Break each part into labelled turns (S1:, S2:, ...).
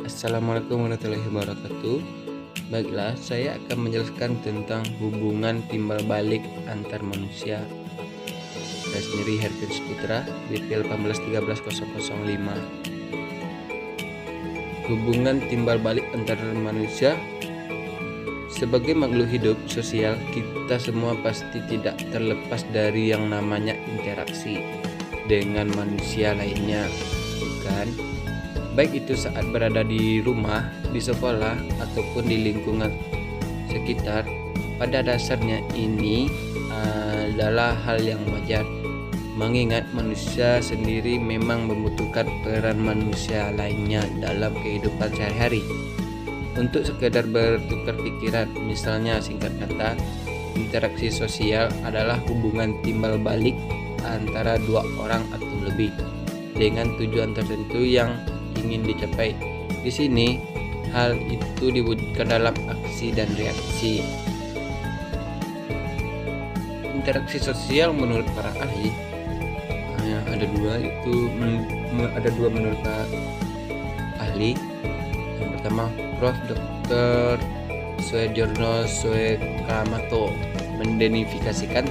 S1: Assalamualaikum warahmatullahi wabarakatuh. Baiklah, saya akan menjelaskan tentang hubungan timbal balik antar manusia. Saya sendiri Hervin Putra, BPL 1813005. Hubungan timbal balik antar manusia. Sebagai makhluk hidup sosial, kita semua pasti tidak terlepas dari yang namanya interaksi dengan manusia lainnya, bukan? Baik itu saat berada di rumah, di sekolah, ataupun di lingkungan sekitar. Pada dasarnya ini adalah hal yang wajar, mengingat manusia sendiri memang membutuhkan peran manusia lainnya dalam kehidupan sehari-hari. Untuk sekedar bertukar pikiran, misalnya singkat kata, interaksi sosial adalah hubungan timbal balik antara dua orang atau lebih dengan tujuan tertentu yang ingin dicapai. Di sini hal itu diwujudkan dalam aksi dan reaksi. Interaksi sosial menurut para ahli ada dua menurut para ahli. Yang pertama, Prof. Dr. Suejono Suekramato mendenifikasikan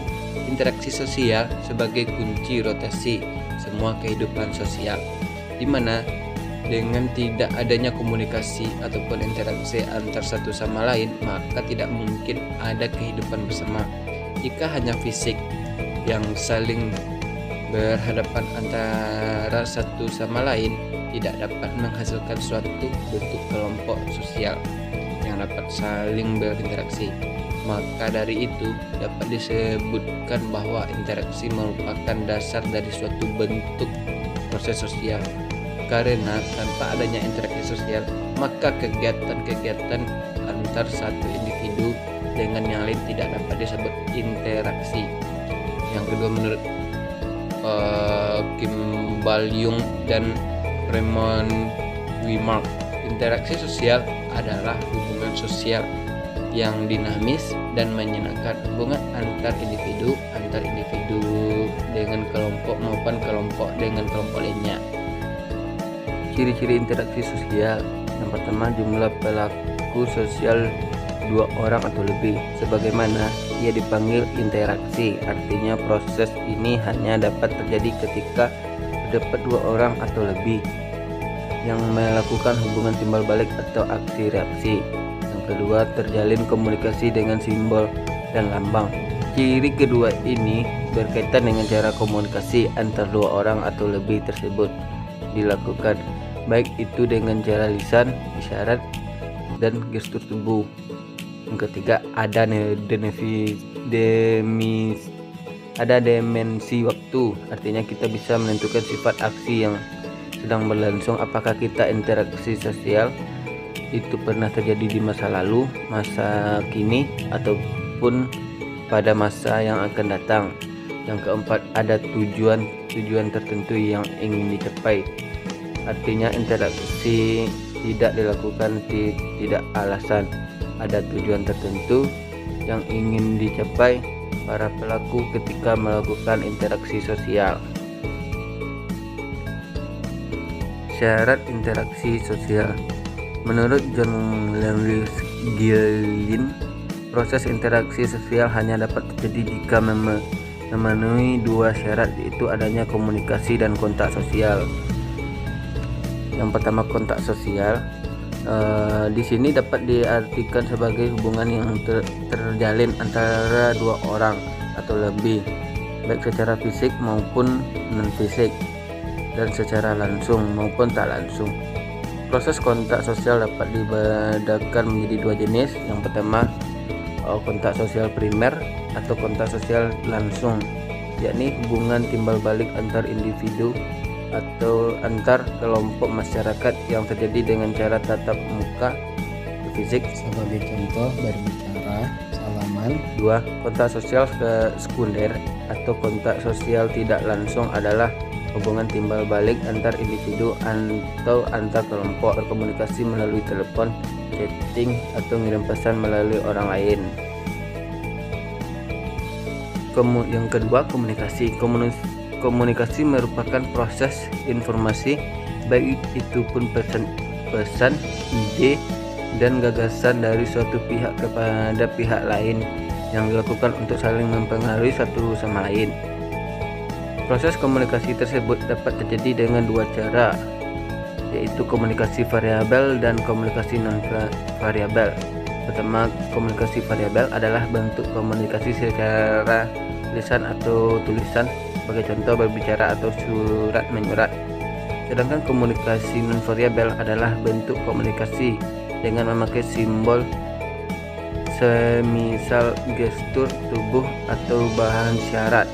S1: interaksi sosial sebagai kunci rotasi semua kehidupan sosial, di mana dengan tidak adanya komunikasi ataupun interaksi antar satu sama lain, maka tidak mungkin ada kehidupan bersama. Jika hanya fisik yang saling berhadapan antara satu sama lain, tidak dapat menghasilkan suatu bentuk kelompok sosial yang dapat saling berinteraksi. Maka dari itu dapat disebutkan bahwa interaksi merupakan dasar dari suatu bentuk proses sosial. Karena tanpa adanya interaksi sosial, maka kegiatan-kegiatan antar satu individu dengan yang lain tidak dapat disebut interaksi. Yang kedua, menurut Kim Bal-yung dan Raymond Wimark, interaksi sosial adalah hubungan sosial yang dinamis dan menyenangkan, hubungan antar individu dengan kelompok maupun kelompok dengan kelompok lainnya. Ciri-ciri interaksi sosial. Yang pertama, jumlah pelaku sosial dua orang atau lebih. Sebagaimana ia dipanggil interaksi, artinya proses ini hanya dapat terjadi ketika terdapat dua orang atau lebih yang melakukan hubungan timbal balik atau aksi reaksi. Yang kedua, terjalin komunikasi dengan simbol dan lambang. Ciri kedua ini berkaitan dengan cara komunikasi antar dua orang atau lebih tersebut dilakukan, baik itu dengan cara lisan, isyarat, dan gestur tubuh. Yang ketiga, ada dimensi waktu, artinya kita bisa menentukan sifat aksi yang sedang berlangsung. Apakah kita interaksi sosial itu pernah terjadi di masa lalu, masa kini, ataupun pada masa yang akan datang. Yang keempat, ada tujuan tertentu yang ingin dicapai, artinya interaksi tidak dilakukan tidak alasan. Ada tujuan tertentu yang ingin dicapai para pelaku ketika melakukan interaksi sosial. Syarat interaksi sosial. Menurut John Lewis Gillian, proses interaksi sosial hanya dapat terjadi jika memenuhi dua syarat, yaitu adanya komunikasi dan kontak sosial. Yang pertama, kontak sosial. Di sini dapat diartikan sebagai hubungan yang terjalin antara dua orang atau lebih, baik secara fisik maupun non-fisik, dan secara langsung maupun tak langsung. Proses kontak sosial dapat dibedakan menjadi dua jenis. Yang pertama, kontak sosial primer atau kontak sosial langsung, yakni hubungan timbal balik antar individu atau antar kelompok masyarakat yang terjadi dengan cara tatap muka fisik.
S2: Sebagai contoh, berbicara, salaman.
S1: Dua, kontak sosial sekunder atau kontak sosial tidak langsung adalah hubungan timbal balik antar individu atau antar kelompok, berkomunikasi melalui telepon, chatting, atau ngirim pesan melalui orang lain. Yang kedua, komunikasi. Komunikasi merupakan proses informasi, baik itu pun pesan pesan, ide, dan gagasan dari suatu pihak kepada pihak lain yang dilakukan untuk saling mempengaruhi satu sama lain. Proses komunikasi tersebut dapat terjadi dengan dua cara, yaitu komunikasi variabel dan komunikasi non-variabel. Pertama, komunikasi variabel adalah bentuk komunikasi secara lisan atau tulisan, sebagai contoh berbicara atau surat menyurat. Sedangkan komunikasi non-variabel adalah bentuk komunikasi dengan memakai simbol, semisal gestur tubuh atau bahan syarat.